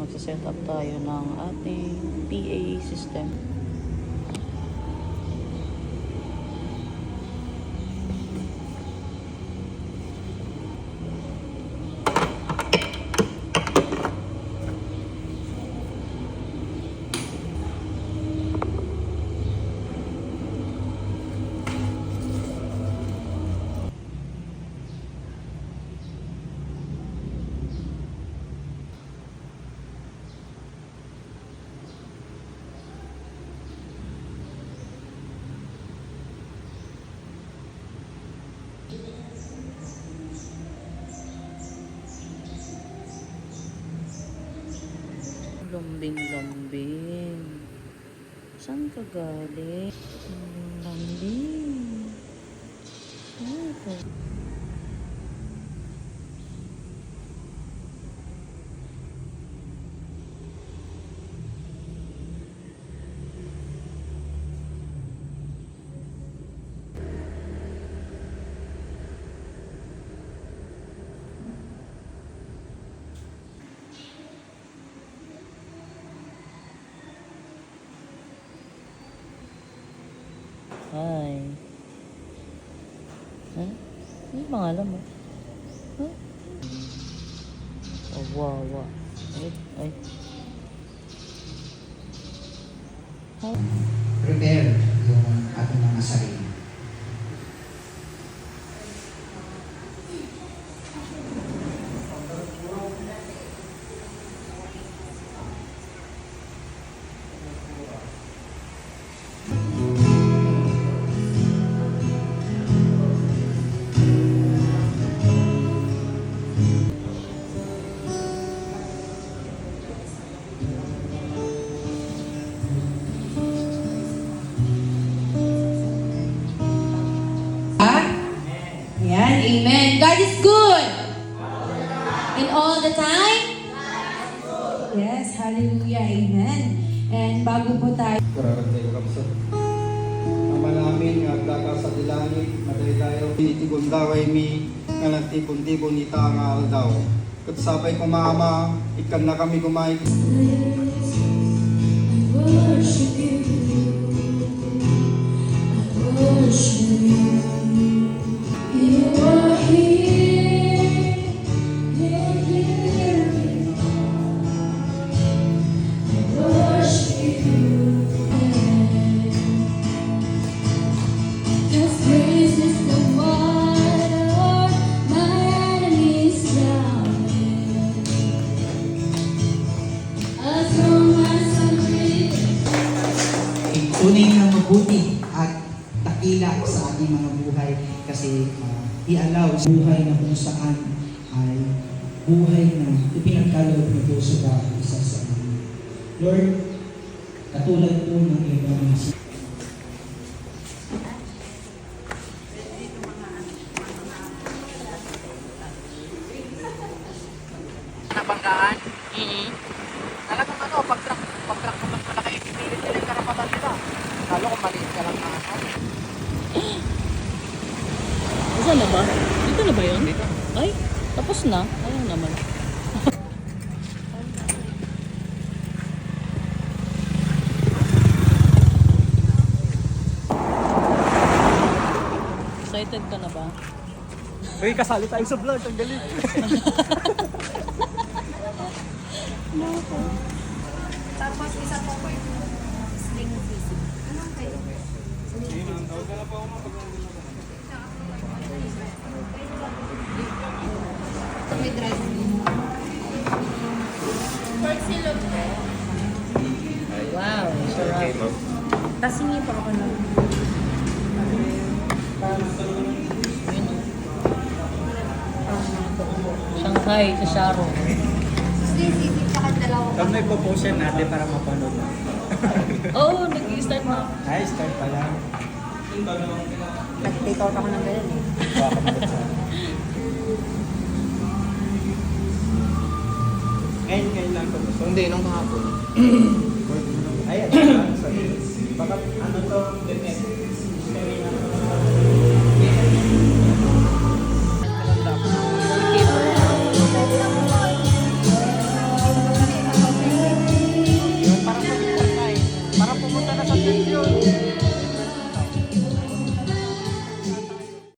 magsa-set up tayo ng ating PA system. Lambing. Saan ka galing? Lambing. Ano ito? Hi. Huh? Ano yung pangalan mo? Huh? Oh, wow. Ay. Huh? Prepare yung ating mga sarili. Ayan, amen. God is good. And all the time? Yes, hallelujah, amen. And bago po tayo. Kurarantay ko kami sa Ama namin, nga agdaka sa dilangit, maday tayo. Itigon daway mi, nga nagtipon-tipon ita nga aldaw. Katsapay ko maama, ikan na kami kumain. Worship you. You are here. You're here. I worship you. Your praise is the water my enemies drowning. As long as I'm breathing. Tunay na mabuti at dakila sa ating mga buhay kasi i-allow sa buhay na kung saan ay buhay na ipinagkaloob ni Diyos sa isa sa amin. Lord, katulad po ng iyong mga Nabanggaan. Talagang pag-track ko mas malaki, ipipilit nila yung karapatan nila. Lalo kung maliit ka lang na Saan na ba? Dito na ba yun? Ay, tapos na. Ayaw naman. Excited ka na ba? Uy, kasali tayo sa vlog, ang galing. Tapos isa po po yung sling visit. Anong kayo? May drive. Pork silog po. Wow, sarap. Tapos hingi po ako ng Yun o. Shanghai sa Sharo. sling visit saka dalawa. Pag may promotion natin para mapanood na. Oh, nag-start na. Ay, start pa lang. Nag-take out ako ng ganun eh. Ngayon lang ito. Hindi, nung kahapon. Ayan, sorry. Baka ano to,